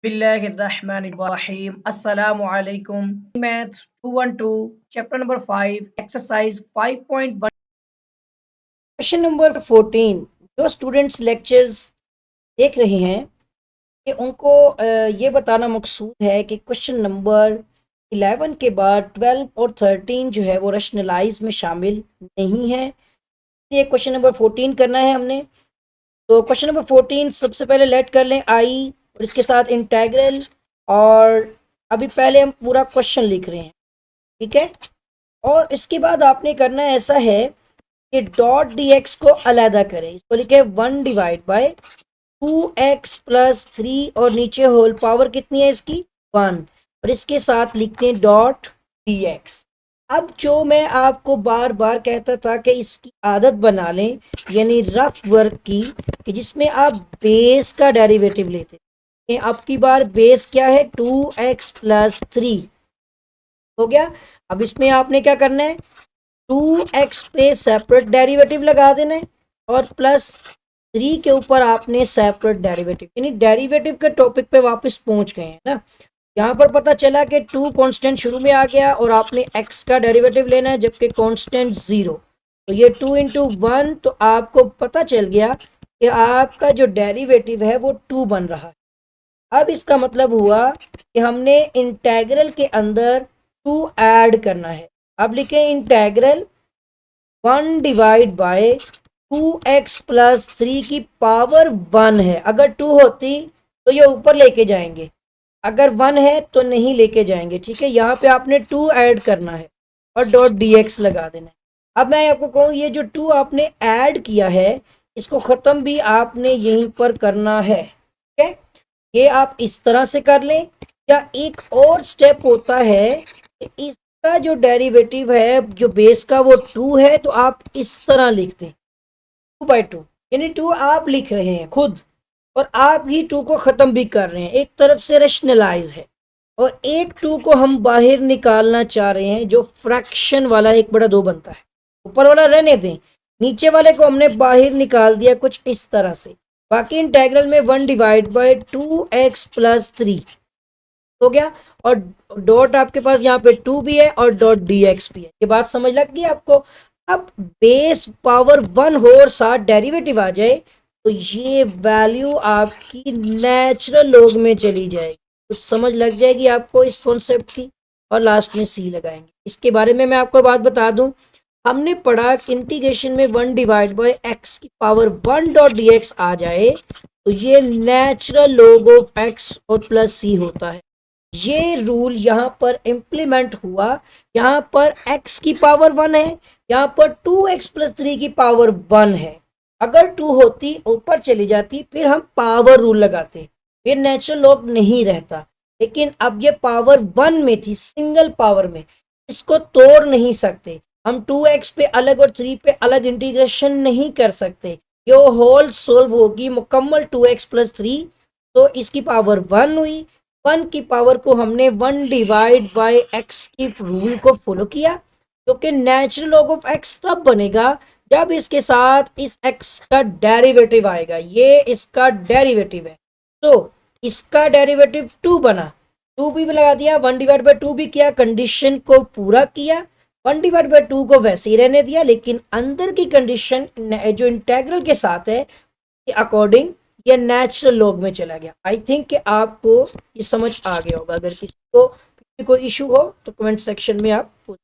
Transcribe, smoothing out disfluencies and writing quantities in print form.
बिस्मिल्लाहिर्रहमानिर्रहीम अस्सलामु अलैकुम। Maths 212 chapter number 5 exercise 5.1 question number 14। जो स्टूडेंट्स लेक्चर्स देख रहे हैं कि उनको ये बताना मकसूद है कि क्वेश्चन नंबर 11 के बाद 12 और 13 जो है वो रैशनलाइज में शामिल नहीं है। ये क्वेश्चन नंबर 14 करना है हमने। तो क्वेश्चन नंबर 14 सबसे पहले लेट कर लें आई और इसके साथ इंटेग्रल। और अभी पहले हम पूरा क्वेश्चन लिख रहे हैं, ठीक है। और इसके बाद आपने करना ऐसा है कि डॉट डी एक्स को अलहदा करें। इसको लिखे 1/2 एक्स प्लस 3 और नीचे होल पावर कितनी है इसकी 1। और इसके साथ लिखते हैं डॉट डी एक्स। अब जो मैं आपको बार बार कहता था कि इसकी आदत बना लें, यानी रफ वर्क की, कि जिसमें आप बेस का डेरिवेटिव लेते हैं। आपकी बार बेस क्या है 2x प्लस 3 हो गया। अब इसमें आपने क्या करना है 2x पे सेपरेट डेरिवेटिव लगा देना है और प्लस 3 के ऊपर आपने सेपरेट डेरिवेटिव, यानी डेरिवेटिव के टॉपिक पे वापस पहुंच गए हैं ना। यहाँ पर पता चला कि 2 कांस्टेंट शुरू में आ गया और आपने x का डेरिवेटिव लेना है जबकि कांस्टेंट 0। तो ये 2 इंटू 1, तो आपको पता चल गया कि आपका जो डेरिवेटिव है वो 2 बन रहा है। अब इसका मतलब हुआ कि हमने इंटेग्रल के अंदर 2 ऐड करना है। अब लिखे इंटेग्रल 1/2x प्लस 3 की पावर 1 है। अगर 2 होती तो ये ऊपर लेके जाएंगे, अगर 1 है तो नहीं लेके जाएंगे, ठीक है। यहाँ पे आपने 2 ऐड करना है और डॉट dx लगा देना है। अब मैं आपको कहूँ ये जो 2 आपने ऐड किया है इसको ख़त्म भी आपने यहीं पर करना है, ठीक है। ये आप इस तरह से कर लें, या एक और स्टेप होता है कि इसका जो डेरिवेटिव है जो बेस का वो 2 है, तो आप इस तरह लिखते हैं 2/2, यानी 2 आप लिख रहे हैं खुद और आप ही 2 को ख़त्म भी कर रहे हैं। एक तरफ से रेशनलाइज है और एक 2 को हम बाहर निकालना चाह रहे हैं जो फ्रैक्शन वाला 1/2 बनता है। ऊपर वाला रहने दें, नीचे वाले को हमने बाहर निकाल दिया कुछ इस तरह से। बाकी इंटेग्रल में 1/2x प्लस 3 हो गया और डॉट आपके पास यहाँ पे 2 भी है और डॉट dx भी है। ये बात समझ लग गई आपको। अब बेस पावर 1 हो और साथ डेरिवेटिव आ जाए तो ये वैल्यू आपकी नेचुरल लॉग में चली जाएगी। कुछ समझ लग जाएगी आपको इस कॉन्सेप्ट की। और लास्ट में सी लगाएंगे। इसके बारे में मैं आपको बात बता दूं, हमने पढ़ा कि इंटीग्रेशन में 1/x की पावर 1 डॉट dx आ जाए तो ये नेचुरल लॉग ऑफ x और प्लस सी होता है। ये रूल यहाँ पर इम्प्लीमेंट हुआ। यहाँ पर x की पावर 1 है, यहाँ पर 2x प्लस 3 की पावर 1 है। अगर 2 होती ऊपर चली जाती फिर हम पावर रूल लगाते, फिर नेचुरल लॉग नहीं रहता। लेकिन अब ये पावर 1 में थी, सिंगल पावर में, इसको तोड़ नहीं सकते हम। 2x पे अलग और 3 पे अलग इंटीग्रेशन नहीं कर सकते। ये होल सोल्व होगी मुकम्मल 2x प्लस 3। तो इसकी पावर 1 हुई। 1 की पावर को हमने 1/x की रूल को फॉलो किया, जो कि नेचुरल लॉग ऑफ x तब बनेगा जब इसके साथ इस x का डेरिवेटिव आएगा। ये इसका डेरिवेटिव है, तो इसका डेरिवेटिव 2 बना। 2 भी लगा दिया, 1/2 भी किया, कंडीशन को पूरा किया। 1/2 को वैसे ही रहने दिया, लेकिन अंदर की कंडीशन जो इंटेग्रल के साथ है के अकॉर्डिंग ये नेचुरल लॉग में चला गया। आई थिंक कि आपको ये समझ आ गया होगा। अगर किसी को कोई इशू हो तो कमेंट सेक्शन में आप पूछ